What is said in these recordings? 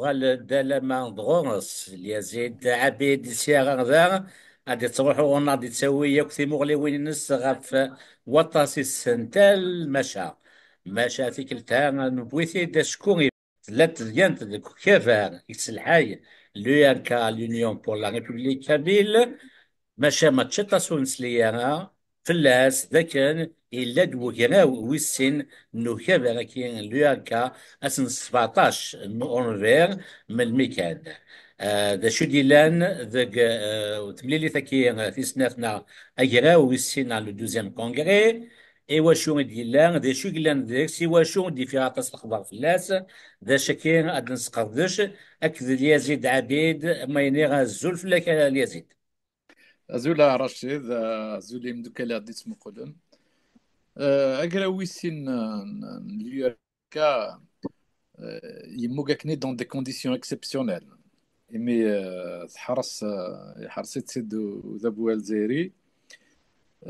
غال دالما ضغورس اليزيد عبيد سياغ ذا غادي تروحوا غادي تسوي ياك مغلي وين نس غاف وطاسي السنتال مشى في كلتا نبويتي دا شكون لا تزيان كيفاه يتسلحاي لويانكا لونيون بور لا ريبوبليك كابيل ماشا ما تشطاسو نسليانا فلاس ذاكن إلا دوكنا ويسين نو كابا كاين لويانكا أسن 17 نوفمبر من الميكان ذا شو ديلان ذاك تمليلي ثاكي في سنتنا أجرا ويسين على الدوزيام كونغري ايوا شو ديلان ذا شو قلان ذاك سيوا شو دي في عطاس الأخبار فلاس ذا شكين أدن سقردش أكذا اليزيد عبيد ما ينيغ الزلف لك اليزيد. أزولا رشيد أزولي مدوكالا ديت مقولن أقرا ويسين ليوركا يموكاكني دون دي كونديسيون اكسبسيونيل إمي حرصت سيدو ذابو الزيري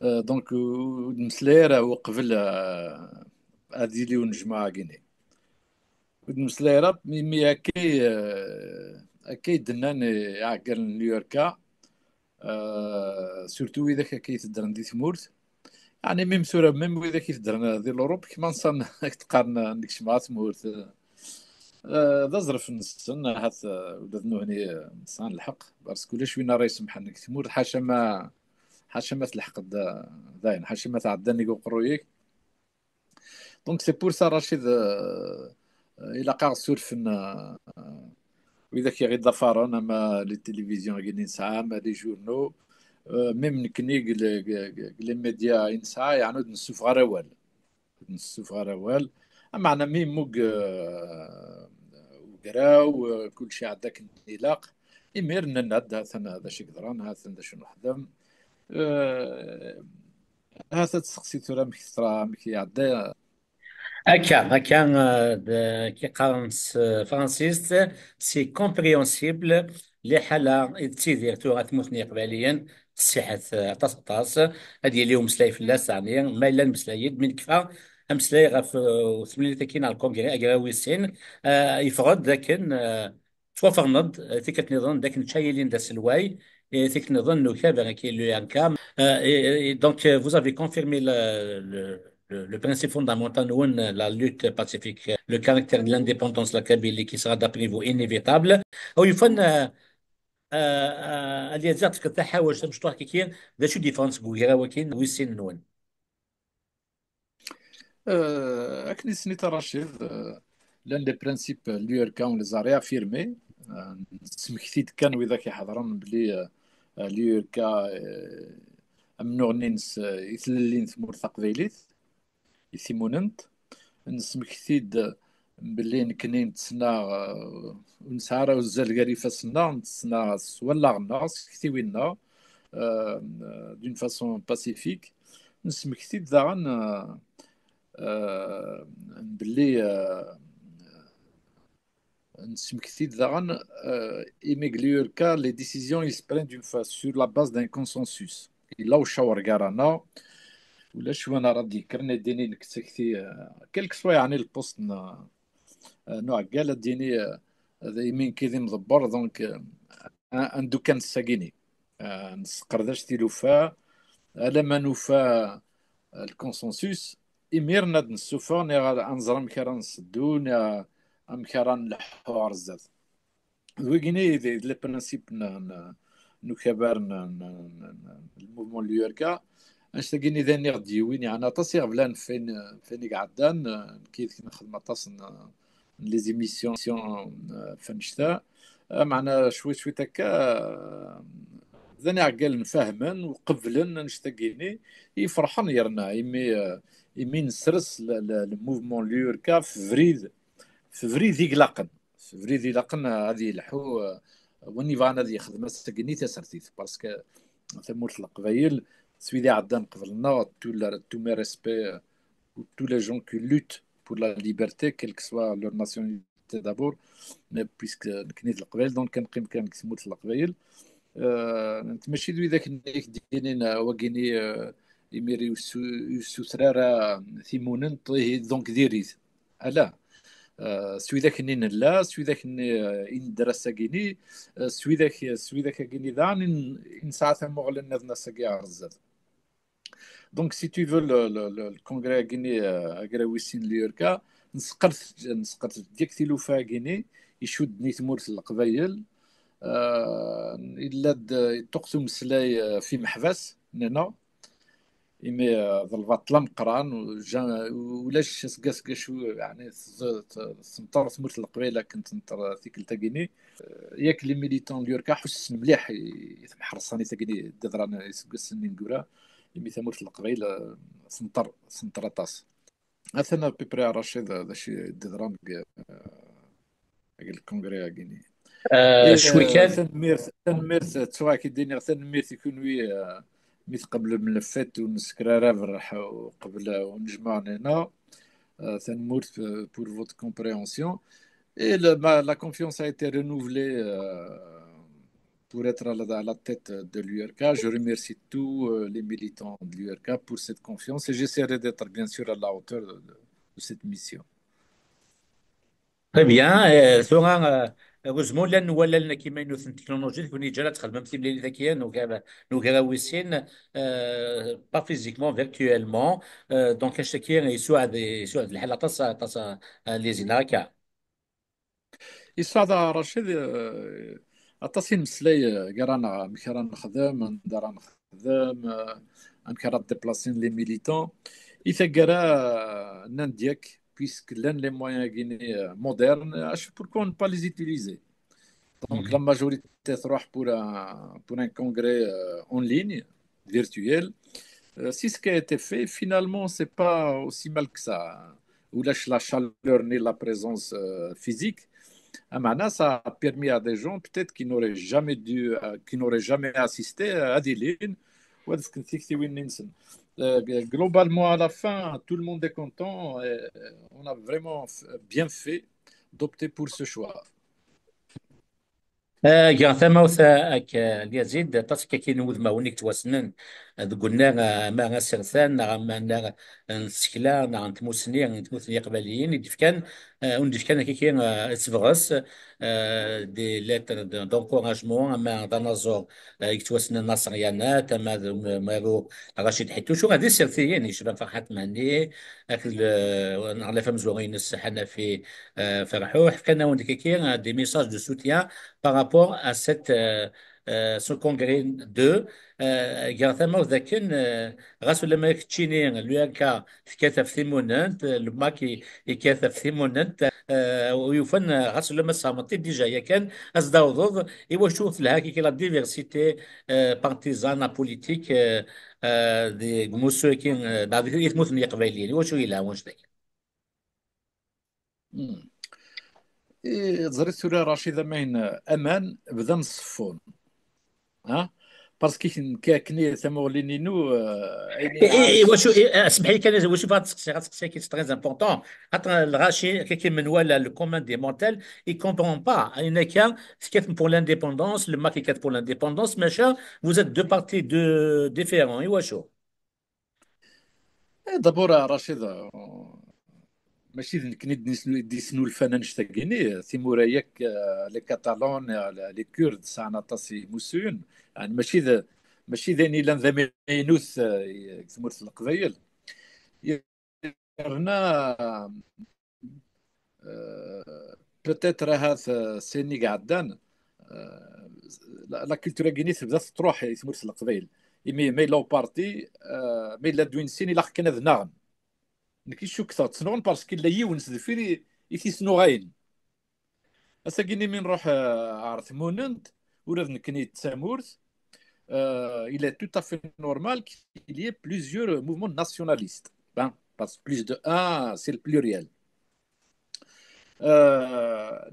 دونك مسلايرة وقبل أديلي ونجمع كيني مسلايرة مي أكي دنان عقل نيويوركا سورتو إذا كي تدرن دي ثمورت يعني ميم سورة ميم وإذا كي تدرن دي الأوروب كيما نصن تقارن ديك مع ثمورت ذا ظرف نسن هات ولاد نوهني نسان الحق باسكو لاش وين راه يسمح لك ثمورت حاشا ما تلحق داين حاشا ما تعداني قرويك دونك سي بور سا رشيد إلا قاع سورفن وإذا كي غير ضفارون أما لي تلفزيون كي نسعى أما لي جورنو ميم نكني لي ميديا ينسعى يعني نسوف غير أول نسوف غير أول أما أنا ميم موك وقراو كل شيء عندك انطلاق إمير نناد هذا شي قدران هذا شنو نخدم هذا تسقسي ترى مكي عدا Qui قارنت فرانسيس سي كومبريونسيبل لحالة تسيدير تورا تموتني قباليا صحة طاس هادي اليوم مسلاي في اللاس يعني ما إلا المسلايد من كفا مسلاي غاف وثمانية تاكين على الكونغري أجراوي السين يفرض لكن توفر نض ثيك نظن ذاك نتشايلين دا سلواي ثيك نظن نو كابا كي لو يانكام donc vous avez confirmé le principe fondamental ou la lutte pacifique, le caractère de l'indépendance de la Kabylie qui sera d'après vous inévitable. أو يفن اللي زادت كتحاول مش تحكي كثير ذا شو ديفرنس بوغيرا وكين ويسين نون. أكني سنيت رشيد لان لي برانسيب ليوركا ولي زاري افيرمي سمكتيد كان وإذا كيحضرن بلي ليوركا أمنوغ نينس يثللين ثمور تقبيليت يثيموننت نسمكتيد بلي نكني نتسنى ونسعى وزال قريفة سنة نتسنى ولا غناس كتي وينا دون فاسون باسيفيك نسمكتيد داغن بلي نسمكتيد داغن إيميغليور كا لي ديسيزيون يسبرين دون فاس سور لا باز دان كونسنسوس إلا وشاور كارانا ولا شو انا راه كرنا ديني نكتكتي كلك شويه يعني البوست نوع قال ديني هذا يمين كيدي مضبر دونك اندو كان الساقيني نسقرداش تيلوفا على ما نوفا الكونسنسوس إمير ناد نسوفا نزرم كرا نسدون ام كرا نلحو الزاد ويغيني لي برانسيب نو كبار الموفمون ليوركا اشتاقيني ذاني غدي وين يعني تصيغ بلان فين قعدان كيف نخدم تصن لي زيميسيون فنشتا معنا شوي شوي تكا ذاني عقال نفهمن وقبلن نشتاقيني يفرحن يرنا يمي نسرس الموفمون ليوركا في فريد يقلقن في فريد يقلقن هذه الحو وني فانا هذه خدمه تسقيني تسرتيت باسكو ثمورت القبايل سويدي عدان قبلنا تو مي ريسبي tous les gens qui luttent pour la liberté, quelle que soit leur nationalité d'abord, mais puisque كنيت القبائل دونك كنقيم كان كسموت القبائل ماشي ذوي ذاك النيك دينين وكيني يميري يسوسرارا ثيمونن طيه دونك ديريت الا سويداك نين لا سويداك إن دراسة جيني سويداك جيني دان إن ساعة مغلن نذنا سجى عرزت. دونك سي تو فو الكونغري جيني أجراويسين ليوركا نسقرت ديك تلوفا جيني يشد نيت مورث القبايل إلا تقسم سلاي في محبس هنا إمي ضربات لمقران ولاش سقاس قاشو يعني سنطر ثمرت القبيلة كنت نطر ثيك تاكيني ياك لي ميليتون ديوركا حس مليح يتمحرصاني تاكيني ددران يسقاس نينكورا إمي ثمرت القبيلة سنطر طاس أثنا بيبري رشيد هذا شي ددران الكونغري كيني شوي إيه كان. ثنميرت تسوا كي ديني ثنميرت يكون وي ميت قبل الملفات ونسكرارا بالراحة وقبل ونجمع هنا ثنمورت pour votre compréhension et la confiance a été renouvelée pour être à la tête de l'URK. Je remercie tous les militants de l'URK pour cette confiance et j'essaierai d'être bien sûr à la hauteur de cette mission. Très bien. ثم غزمون لان ولا لنا كيما ينوث التكنولوجيا تكون جات تخدم في بلاد ذكيه نوكراويسين با فيزيكمون فيرتويلمون. دونك اشتكي يسوع الحاله تص لي زيناكا. يسعد رشيد أتصل مسلاي قرانا مكرا نخدم ندارا نخدم نكرا ديبلاسين لي ميليتون إذا قرا نانديك بيسك لان لي مويان كيني مودرن اش بوركو با لي زيتيليزي دونك لا ماجوريتي تروح بور ان كونغري اون ليني virtuel. Si ce qui a été fait, finalement, c'est pas aussi mal que ça. Ou la chaleur ni la présence physique. Amana, ça a permis à des gens peut-être qui n'auraient jamais assisté à des lignes. Globalement, à la fin, tout le monde est content. Et on a vraiment bien fait d'opter pour ce choix. كان ثما وثاك اليزيد تصك كي نوذ ما ونيك توسنن قلنا ما غسرثان ما نسكلا نتموسني نتموسني قبليين يدف كان وندف كان كي تفغس دي لتر دونكوراجمون ما دنازور يتوسن نصريانات ما رو رشيد حيتو شو غادي سرثيين يشبه فرحات مهني اكل نعرف مزورين السحنا في فرحوح كان وندك كي دي ميساج دو سوتيان par rapport à ce congrès 2. قال ذاكن غاسو لما كتشيني لوكا في كاتب ثيموننت لما كي يكاتب ثيموننت ويفن غاسو لما سامتي ديجا يا كان ازداو ضد ايوا شوف لها كي لا ديفيرسيتي بارتيزانا بوليتيك دي موسو كي بعد يثمث من قبايلين واش ويلا واش ذاك. زريت سوري رشيد ماين امان بدا نصفون ها باسكو كاكني ثمولينينو عيني واش اسمح لي كان واش فات تسقسي كي تري امبورطون خاطر الغاشي كي من ولا لو كومان دي مونتال اي كومبرون با انك كيف بور لانديبوندونس لما كي كانت بور لانديبوندونس ماشا فوز ات دو بارتي دو ديفيرون ايوا شو. دابور رشيد ماشي كني ديسنو الفنان شتاكيني تيمورا ياك لي كاتالون لي كورد ساعنا طاسي موسون يعني ماشي ذاني لان ذا مينوث تمورت القبايل يرنا بوتيتر هذا سيني قعدان لا كولتورا كيني تبدا تروح تمورت القبايل مي لو بارتي مي لا دوين سيني لا كان ذ نغم نكي شو كثر تسنون باسكو لا يونس دفيري يثيسنو غاين اساكيني من نروح عرث موننت ولا نكني تسامورث il est tout à fait normal qu'il y ait plusieurs mouvements nationalistes. Ben, parce que plus de un, c'est le pluriel.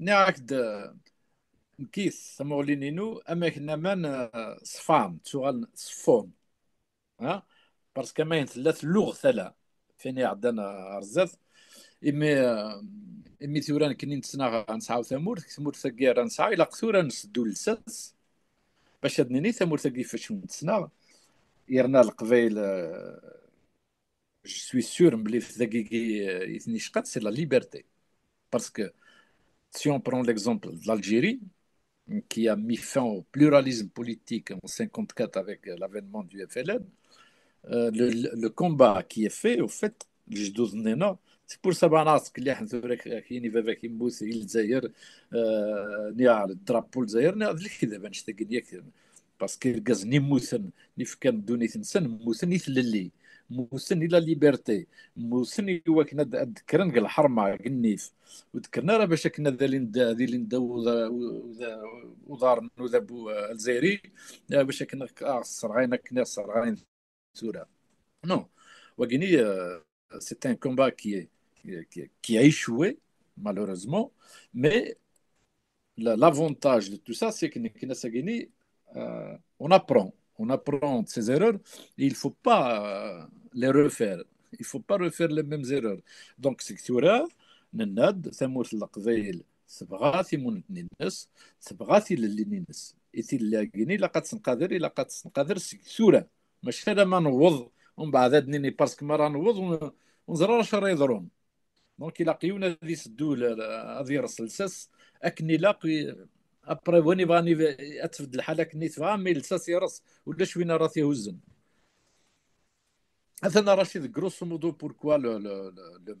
نعكد نكيس ثمولينينو اما كنا من صفام تشغل صفون ها باسكو كمان ثلاث لغة ثلاث فين عندنا رزاف إمي ثوران كني نتسنى نسعاو ثمور ثقير نسعى إلا قثورة نسدو لساس باش هدني ثمور ثقي فاش نتسنى يرنا القبيل جو سوي سور ملي في ذاكي يثني شقات سي لا ليبرتي Parce que si on prend l'exemple de l'Algérie, qui a mis fin au pluralisme politique en 1954 avec l'avènement du FLN, le combat qui est fait, au fait, الجدود نينا سي بور سبع ناس اللي حنثورك كاين بابا كيموت الجزائر نيا الدرابو الجزائر نيا اللي كذا باش تلقى باسكو كازني موسن ني فكان دوني تنسن موسن يثللي موسن الى ليبرتي موسن وكنا ذكرن قال حرمه قنيف وذكرنا راه باش كنا ذالين ودار وذا بو الجزائري باش كنا صرغينا كنا صرغين سورة non وكني c'est un combat qui a échoué malheureusement mais l'avantage de tout ça, c'est que on apprend de ses erreurs et il ne faut pas les refaire. Il ne faut pas refaire les mêmes erreurs. Donc, c'est que tu auras, نناد ثموت القبائل سبغاتي من الناس سبغاتي للناس إتي لاقيني لقد تنقادر إلا قد تنقادر سورة ماشي هذا ما نوض ومن بعد نيني باسكو ما راه نوض ونزرار اش راه يضرون دونك إلا قيونا هذه سدو هذه رسل ساس أكني لاقي ابري بغاني اتفد الحاله كني تفهم مي لساس يرس ولا شوينا راه يهزن مثلا رشيد غروسو مودو بوركوا لو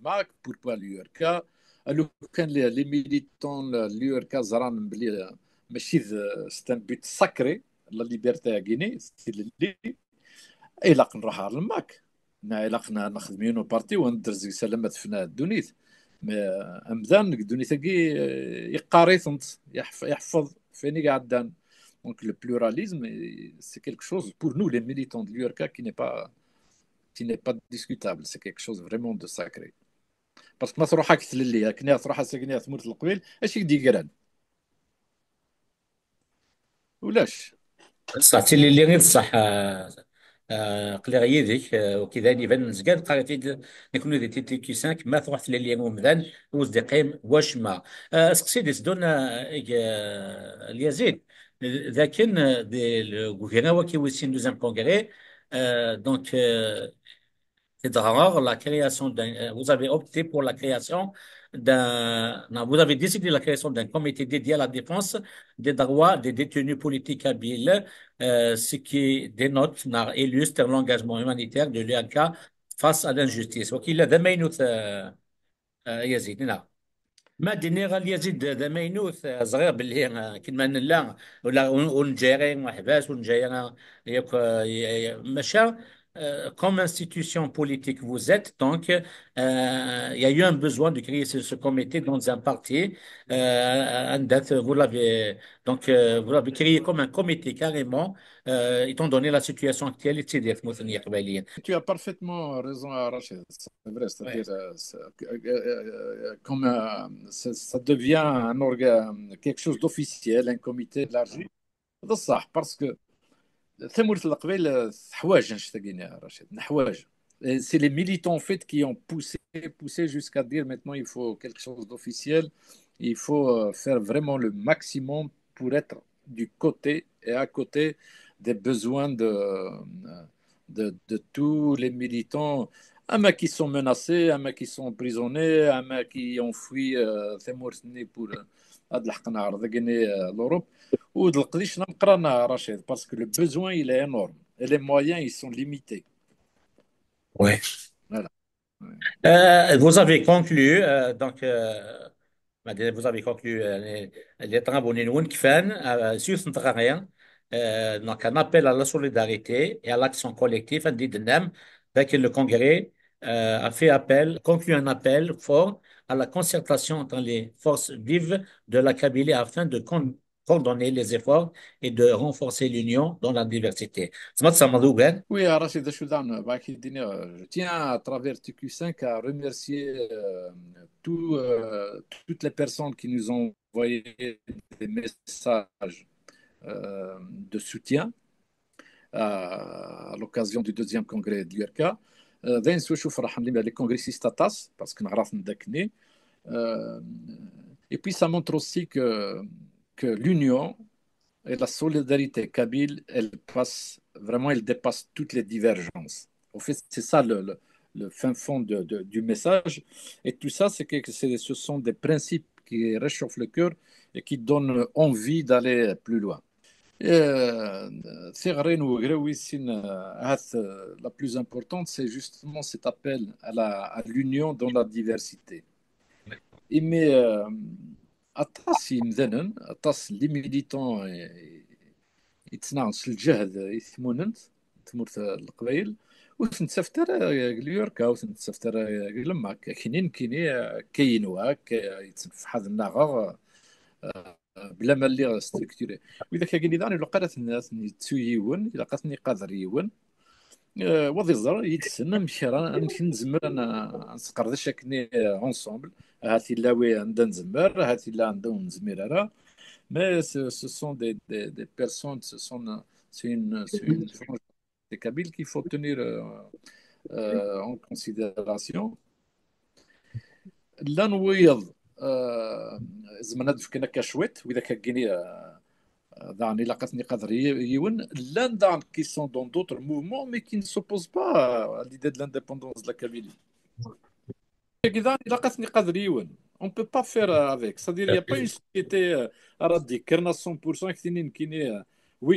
ماك بوركوا اليو ار كا لو كان لي ميليتون اليو ار كا زران بلي ماشي سي ان بوت ساكري لا ليبرتي غيني سي اللي إلا نروح على الماك إلا نخدمينو بارتي وندرز سلامات فينا الدونيت امدان الدونيت كي يقاريثنت يحفظ فيني قاعدان دونك لو بلوراليزم سي كيلك شوز بور نو لي ميليتون دو l'URK qui n'est pas discutable c'est quelque chose vraiment de sacré باسكو ما تروح هاك تللي كنا تروح ساكنه ثمورت القبيل اش يدي قران ولاش صحتي اللي غير صح قلي غير يديك وكذا يبان نزقاد قريت نكونو دي تي كي 5 ما تروح للي ممدان وز قيم واش ما سقسيدي سدونا اليزيد لكن دي الغوفرنور كي ويسين دوزان كونغري دونك c'est rare la création d'un, vous avez opté pour la création non, vous avez décidé la création d'un comité dédié à la défense des droits des détenus politiques habiles, ce qui dénote, illustre l'engagement humanitaire de l'UNK face à l'injustice. وكيلا ذا ما ينوث يزيد نعم ما ديني غالي يزيد ذا ما ينوث صغير باللي كما نلا ولا ونجيري وحباس ونجيري ياك ماشا comme institution politique vous êtes, donc il y a eu un besoin de créer ce comité dans un parti. Vous l'avez créé comme un comité carrément, étant donné la situation actuelle. Tu as parfaitement raison, Rachid. C'est vrai, c'est-à-dire, Ouais. comme ça devient quelque chose d'officiel, un comité élargi. هذا صح باسكو ثمورة القبيل حوايج نشتاقين رشيد حوايج c'est les militants en fait qui ont poussé jusqu'à dire maintenant il faut quelque chose d'officiel il faut faire vraiment le maximum pour être du côté et à côté des besoins de tous les militants أما qui sont menacés أما qui sont emprisonnés أما qui ont fui ثمورتني pour هاد الحق نعرض l'Europe ou de القديش نقرانا رشيد parce que le besoin il est énorme et les moyens ils sont limités. Ouais. Voilà. Vous avez conclu, بعدين vous avez conclu les travaux نون كيفان سيوس نتغير donc un appel à la solidarité et à l'action collective عندي دنام لكن le congrès a fait appel conclu un appel fort à la concertation entre les forces vives de la Kabylie afin de coordonner les efforts et de renforcer l'union dans la diversité. سمعت سامدو قال Oui, Rachid Choudan, je tiens à travers TQ5 à remercier toutes les personnes qui nous ont envoyé des messages de soutien à l'occasion du deuxième congrès de l'URK. داين سوا شوف راح نلم les congressistes TAS parce que نعرف ندكني. Et puis ça montre aussi que l'union et la solidarité kabyle, elle passe vraiment, elle dépasse toutes les divergences. En fait, c'est ça le fin fond du message. Et tout ça, ce sont des principes qui réchauffent le cœur et qui donnent envie d'aller plus loin. ثغرين وغراويسين la plus importante, c'est justement cet appel à l'union dans la diversité. Mais atas يمذنن atas les militants يتصنعوا الجهد يثموننت تمورت القبائل وتنتسفتر غليوركا وتنتسفتر لما كيني كينواك يتنفحض النغا بلا ما اللي ستركتوري واذا كاين داني لو قرات الناس تسو يون الا قاتني قادر يون وضي الزر يتسنى مشي نمشي نزمر انا نسقر ذا شكني اونسومبل هاتي لاوي عندنا نزمر هاتي لا عندنا نزمير راه mais ce sont des personnes, c'est une frange des Kabyles qu'il faut tenir en considération. لا نويض زعما فكنا كشويت واذا كاكيني دعني لقاتني قادر يون لا دان كي سون دون دوتر موفمون مي كي ne s'opposent pas à l'idée de l'indépendance de la Kabylie. كذا لقاتني قادر يون on peut pas faire avec, c'est-à-dire il n'y a pas une société radicale كرنا 100% كثيرين كيني oui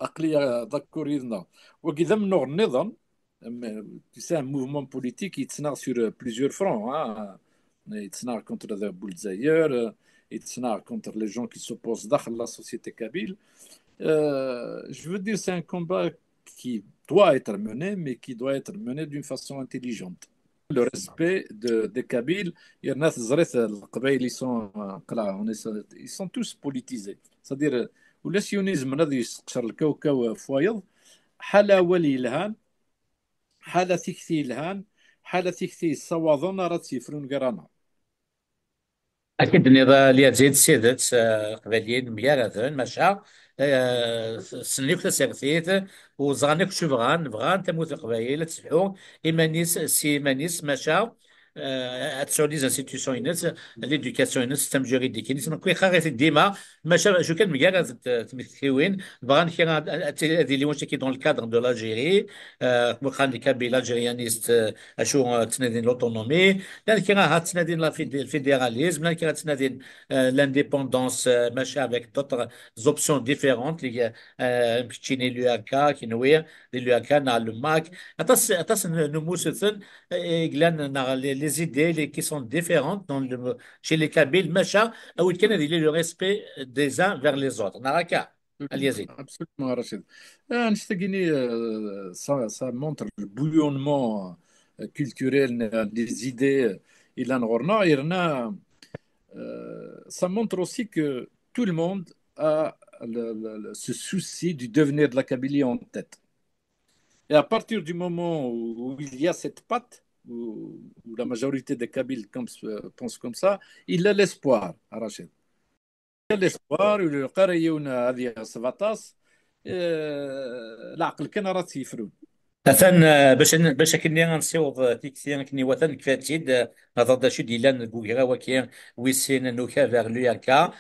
عقليه داكور يدنا وكذا من نوع النظام c'est un mouvement politique qui tient sur plusieurs fronts hein. Il tient contre les Boulzaïers, il tient contre les gens qui s'opposent à la société kabyle. Je veux dire, c'est un combat qui doit être mené, mais qui doit être mené d'une façon intelligente. Le respect des Kabyles, il y en a ils sont, ils sont tous politisés. C'est-à-dire, le sionisme, يسقشر الكوكب فوايض حالة ولي الهان حالة تكثي الهان حالة تكثي الصواظن راه تسيفرون قرانا. أكيد النضال اللي تزيد سيدت قبلين مياراثون ماشا سنيك تسيرثيت وزغانيك شو بغان تموت القبائل تسبحو إيمانيس سي إيمانيس ماشا تسعود لي انستيتيوسيون ينس ليدوكاسيون ينس تم جوريديك ينس كوي خاغي ماشا شو كان مياراث تمثيوين بغان كي هذه اللي واش كي دون الكادر دو لاجيري بغان لي كابيل الجيريانيست اشو تنادين لوتونومي لان كي راه تنادين الفيدراليزم لان كي راه تنادين لانديبوندونس ماشي افيك دوطر زوبسيون ديفيرونت اللي كتشيني لو اكا كينوير لو اكا نا الماك اتص نموسثن قلان نا لي زيدي لي كي سون ديفيرونت دون chez les Kabyles ماشا او كان هذه لو ريسبي des uns vers les autres نراكا اليزيد. Absolument, Rachid. نشتاقيني ça montre le bouillonnement culturel des idées il en غورنا يرنا ça montre aussi que tout le monde a ce souci du devenir de la Kabylie en tête. Et à partir du moment où il y a cette patte, où la majorité des Kabyles pensent comme ça, il a l'espoir, Rachid. Il a l'espoir, القريون هذه 17 العقل كان راه تيفرون. مثلا باش كني غنصيوض تيكسيان كني وثن كفاتيد هذا شي ديلان كوكرا وكي ويسين نوكا فيغ لوكا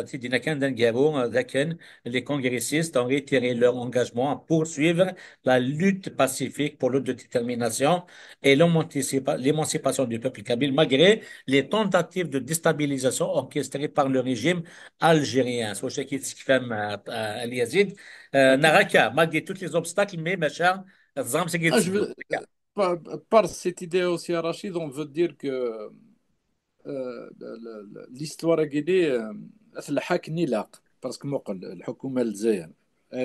تيدينا كان دنكارو ذاك les congressistes ont réitéré leur engagement à poursuivre la lutte pacifique pour l'autodétermination et l'émancipation du peuple kabyle malgré les tentatives de déstabilisation orchestrées par le régime algérien. C'est ce qui se fait à Yazid. Naraka, malgré tous les obstacles, mais machin, Ah, par, par cette idée aussi, Rachid, on veut dire que l'histoire guinée تلحقني لاق باسكو موقل الحكومه الجزائر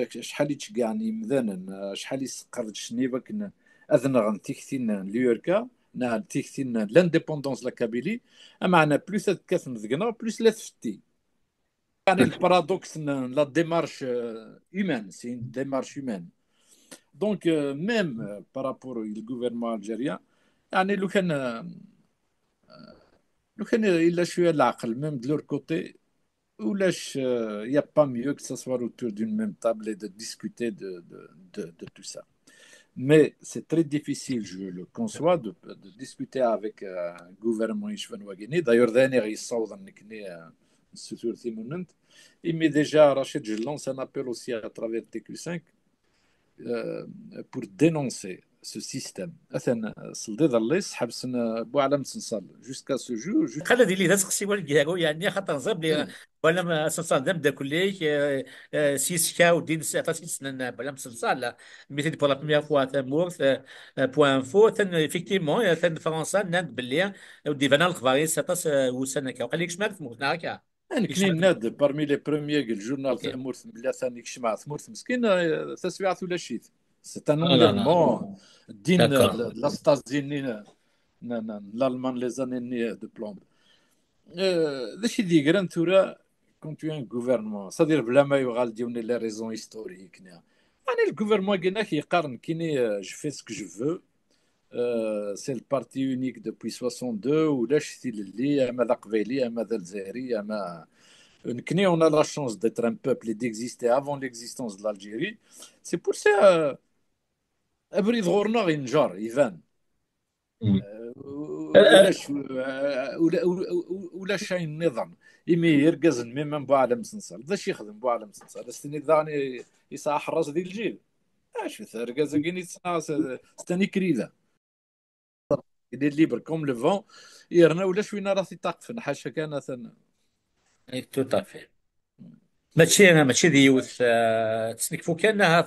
شحال يتشقعني مذانا شحال يسقر شنيبك اذن تيكتين ليوركا نا تيكتين لانديبوندونس لا كابيلي معنا بلوس كاس مزقنا بلوس لا تفتي يعني البارادوكس لا ديمارش humaine c'est une démarche humaine donc même par rapport au gouvernement algérien يعني لو كان الا شويه العقل même de leur côté ولاش il n'y a pas mieux que s'asseoir autour d'une même table et de discuter de tout ça. Mais c'est très difficile, je le conçois, de discuter avec un gouvernement Ishvan-Ouagini. D'ailleurs, dernier, il sort dans sur Timonent. Il m'est déjà, Rachid, je lance un appel aussi à travers TQ5 pour dénoncer ce système. Athen, صلديد الليس حبسنا بو على مسنصل jusqu'à ce jour. خلى دي اللي تسقسي والجيرو يعني خاطر نصب لي ولا ما صنصال نبدا كليك سيسكا ودين سنن بلا مسلسل ميتي بور لا بروميير فوا ثمورث بوان فو ثن ايفيكتيفمون ثن فرنسا نان بلي ودي فانا الخباري ساتاس وسنه كا وقال لك شمال ثمورث نهارك يعني كنين ناد بارمي لي بروميير الجورنال اوكي ثمورث بلا ثاني كشمع ثمورث مسكين تسويعة ولا شيء. سي ان لا لا لا انغليفمون الدين داكور لا ستازيني l'Allemagne les années de plomb. ذا شي دي غران تورا كنت ان غوفرنمون صدير بلا ما يغال ديوني لي ريزون هيستوريك يعني الغوفرنمون قلنا كيقارن كيني جو في سك جو فو سي البارتي يونيك دوبوي 62 ولا شتي اللي اما ذا قبيلي اما ذا الجزائري اما كني اون لا شانس ديتر ان بوبل ديكزيستي افون ليكزيستونس دو l'Algérie سي بور سا ابريد غورنا غينجر يفان ولا شيء النظام إمي يركز ميم بو عالم سنسال ذا شي يخدم بو عالم سنسال استني ذاني يصح الراس ديال الجيل اش في ركز كاين ستاني كريده يدير ليبر كوم لو فون يرنا ولا شوينا راسي تقفن حاشا كان تو تافي ماشي ديوث تسنكفو كانها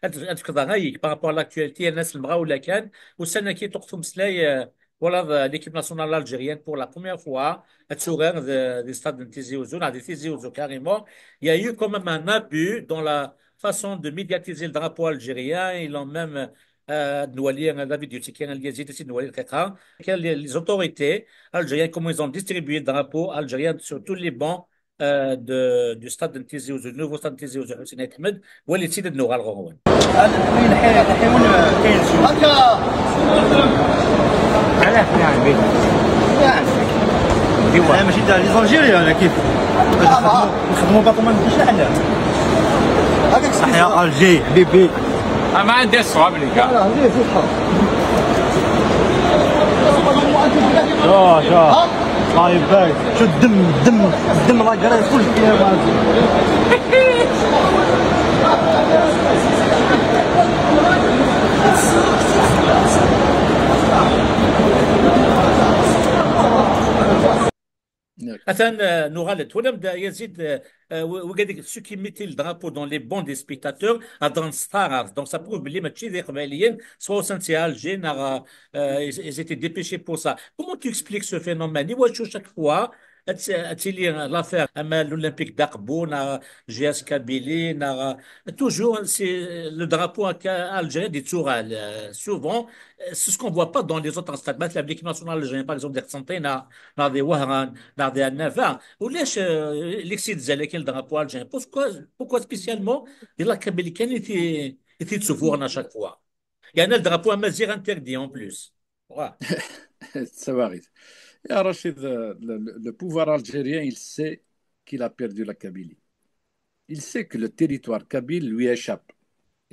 تفكر غايك بارابور لاكtualité الناس المغاوله كان وسنه كي تقطم سلاي ولا ليكيب ناسيونال الجيريان بور لا بروميير فوا تسوغر دي ستاد تيزي وزو دي تيزي وزو كاريمون il y a eu quand même un abus dans la façon de médiatiser le drapeau algérien ils l'ont même نولي دافيد يوتي كان اللي يزيد نولي الحقيقه كان les autorités algériennes comment ils ont distribué le drapeau algérien sur tous les bancs du stade de Tizi Ouzou, le nouveau stade de Tizi Ouzou Hussein Ahmed واللي تسيد النور الغرون الحيوان كاين شي هكا علاش يعني يعني ايوا ماشي تاع لي زالجيريان ولا كيف نخدموا باطومان ماشي حنا هكاك صحيح الجي حبيبي ما عندي الصواب اللي كاع لا ليه في الحرب شوف الله يبارك شو الدم الله يقرا كل فيها Attends, Noural, tout le monde Yazid, regardez ceux qui mettaient le drapeau dans les bancs des spectateurs à dans Star. Donc ça prouve que les matchs des Rebellions, soit au sein Alger, ils étaient dépêchés pour ça. Comment tu expliques ce phénomène? Chaque fois, l'affaire l'Olympique d'Arbour, GS Kabylie, toujours c'est le drapeau algérien des Toural. Souvent, c'est ce qu'on ne voit pas dans les autres stades. L'équipe nationale algérienne, par exemple, d'Argentine, dans des Wahran, dans des Annava. Ou l'excès de le drapeau algérien. Pourquoi spécialement la Kabylie était de se voir à chaque fois? Il y a un drapeau à Mazir interdit en plus. Voilà. Ça va arriver. Et Rachid, le pouvoir algérien, il sait qu'il a perdu la Kabylie. Il sait que le territoire kabyle lui échappe.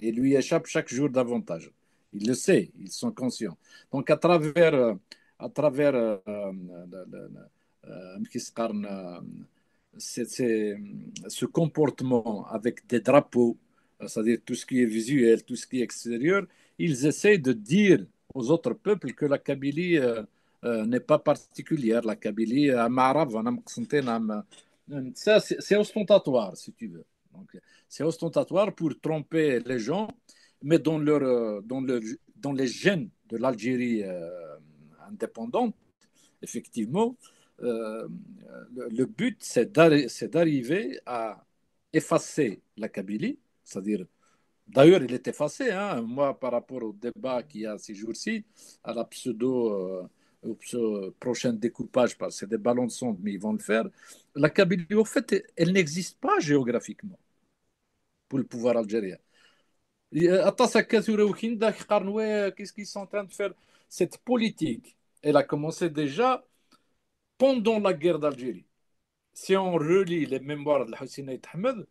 Et lui échappe chaque jour davantage. Il le sait, ils sont conscients. Donc à travers ce comportement avec des drapeaux, c'est-à-dire tout ce qui est visuel, tout ce qui est extérieur, ils essayent de dire aux autres peuples que la Kabylie n'est pas particulière. La Kabylie, ça, c'est ostentatoire, si tu veux. Donc, c'est ostentatoire pour tromper les gens, mais dans les gènes de l'Algérie indépendante, effectivement, le but, c'est d'arriver à effacer la Kabylie, c'est-à-dire, d'ailleurs, il est effacé, hein, moi, par rapport au débat qu'il y a ces jours-ci, à la au prochain découpage, parce que c'est des ballons de sonde, mais ils vont le faire. La Kabylie, au fait, elle n'existe pas géographiquement pour le pouvoir algérien. Qu'est-ce qu'ils sont en train de faire? Cette politique, elle a commencé déjà pendant la guerre d'Algérie. Si on relit les mémoires de Hussein Ahmed,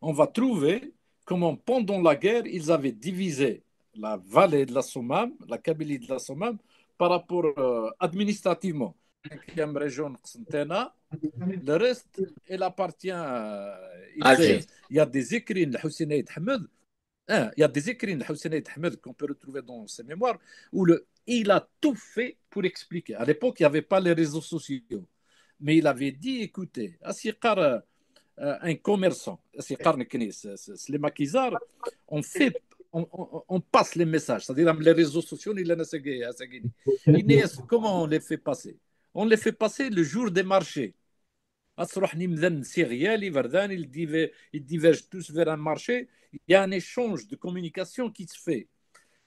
on va trouver comment pendant la guerre, ils avaient divisé la vallée de la Sommam, la Kabylie de la Sommam, par rapport administrativement. Cinquième région, le reste, il appartient. Il y a des écrits de Hussein Ahmed Il y a des écrits de Hossein Ahmed qu'on peut retrouver dans ses mémoires où il a tout fait pour expliquer. À l'époque, il n'y avait pas les réseaux sociaux. Mais il avait dit, écoutez, un commerçant, les maquisards, on fait, on passe les messages, c'est-à-dire les réseaux sociaux, comment on les fait passer? On les fait passer le jour des marchés. Ils divergent tous vers un marché. Il y a un échange de communication qui se fait.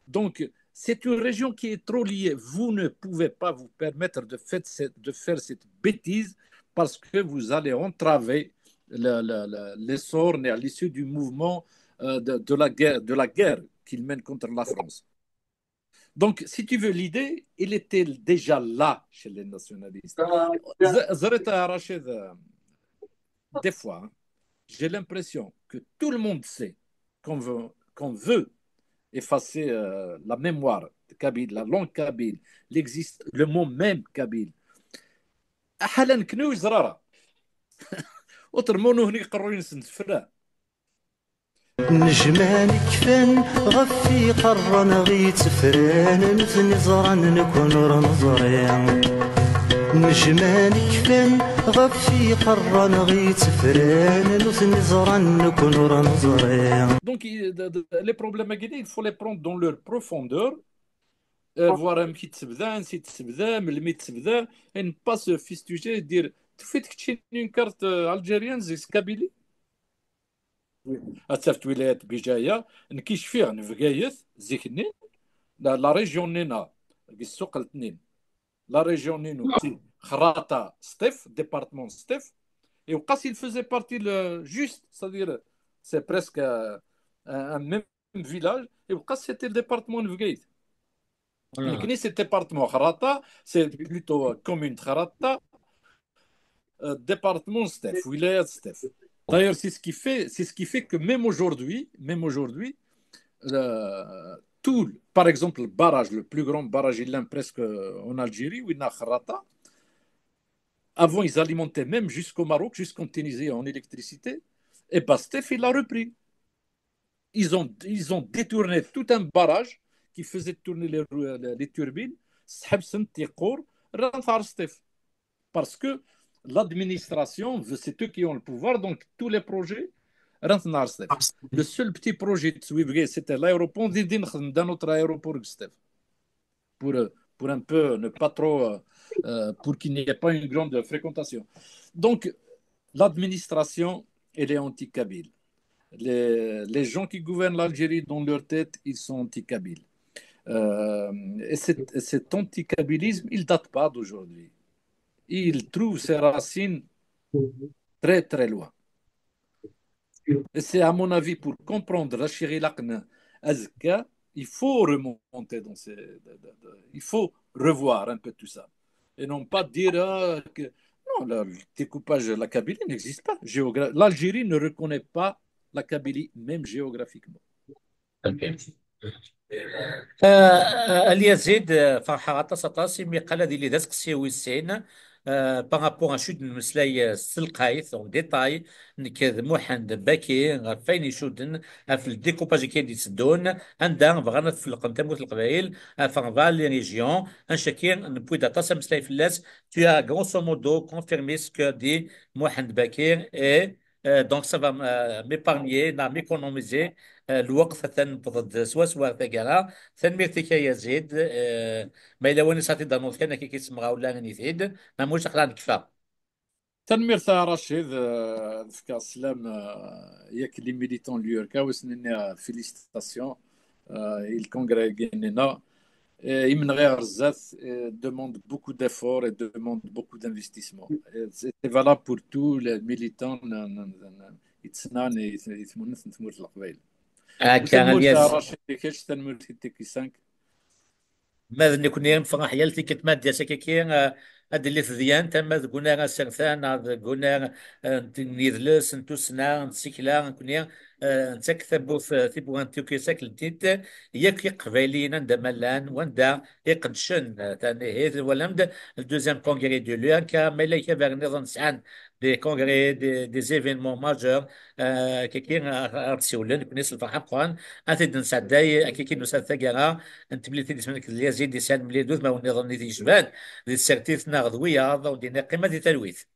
Donc, c'est une région qui est trop liée. Vous ne pouvez pas vous permettre de faire cette bêtise parce que vous allez entraver l'essor à l'issue du mouvement de la guerre qu'il mène contre la France. Donc, si tu veux l'idée, il était déjà là chez les nationalistes. Zareta Rachid, des fois, hein, j'ai l'impression que tout le monde sait qu'on veut effacer la mémoire de Kabyle, la langue kabyle, le mot même kabyle. حالا كنو زرارة وترمونو هني قرروا نسنتفرا نجمان كفن غفي قرن غيت فران نثني زران نكون رنظريان نجمان كفن غفي قرن غيت فران نثني زران نكون رنظريان. Donc les problèmes à Guinée, il faut les prendre dans leur profondeur, voir un petit تبدا نسيت تبدا من الميت تبدا et ne pas se fistuger dire تفيتك تشين une carte algérienne زي كابيلي أتصفت ولايات بجاية نكيش فيها نفقايث زيكني لا ريجيون نينا السوق الاثنين لا ريجيون نينو خراطة ستيف ديبارتمون ستيف et au cas il faisait partie juste c'est-à-dire c'est presque un même village et au cas c'était le département de Vgaït. Voilà. C'est le département Kharata, c'est plutôt commune Kharata, département Steph, wilaya Steph. D'ailleurs, c'est ce qui fait que même aujourd'hui, tout, par exemple, le barrage, le plus grand barrage, il est presque en Algérie, où il y a Kharata. Avant, ils alimentaient même jusqu'au Maroc, jusqu'en Tunisie en électricité. Et Bastef, il a repris. Ils ont détourné tout un barrage qui faisait tourner les turbines. Parce que l'administration, c'est eux qui ont le pouvoir, donc tous les projets rentrent dans Stef. Le seul petit projet de Swibgay, c'était l'aéroport d'un autre aéroport pour, pour un peu ne pas trop, pour qu'il n'y ait pas une grande fréquentation. Donc, l'administration, elle est anti-kabyle. Les gens qui gouvernent l'Algérie, dans leur tête, ils sont anti-kabyles. Et cet anti-kabylisme, il ne date pas d'aujourd'hui. Il trouve ses racines très, très loin. Et c'est, à mon avis, pour comprendre la Laqna Azka, il faut remonter il faut revoir un peu tout ça. Et non pas dire que non, le découpage de la Kabylie n'existe pas. L'Algérie ne reconnaît pas la Kabylie, même géographiquement. اليزيد فرحة غطاس ميقال هذه اللي دازك سيوي السين بارابور ان شود المسلاي سلقايث او ديتاي نكذ موحند باكي فين يشودن في الديكوباج كاين يتسدون عندها بغانا في تموت القبائل فان لي ريجيون ان شاكير نبوي داتا مسلاي في اللاس tu as grosso modo confirmé ce que dit موحند باكير et donc ça va m'épargner m'économiser الوقت ضد سوا ثقالا ثنميرتك يا زيد ما إلا وين ساتي دانوت كان كي كيسمع ولا غني زيد ما موش خلان كفا تنمير ثا رشيد ذكا السلام ياك لي ميليتون ليوركا وسننا فيليستاسيون الكونغريغينينا يمن غير زات demande beaucoup d'efforts et demande beaucoup d'investissement. C'est valable pour tous les militants يتسنان يثمون ثمور القبائل. كان الياس كاش تنمر تيكي 5 ماذا نكون يوم فرح يلتي كتماد يا سكاكي هاد اللي ثديان تما قلنا سرثان قلنا نيرلس نتوسنا نسيكلا نكون نتكتبوا في بوان توكيساك الديت ياك قبايليين عندما لان وندا يقدشن تاني هي ولا الدوزيام كونغري دو لوكا ملاك باغ نظن سعان دي كونغري دي زيفينمون ماجور كي ارتسولن كنيس الفرحة قوان اتد نسعداي كي نسعد ثقرا انت بلي تدي سمنك اللي يزيد يسان ملي دوث ما ونظن نيتي جبان دي السرتيث ناغذ وياض ودينا قيمة دي تلويث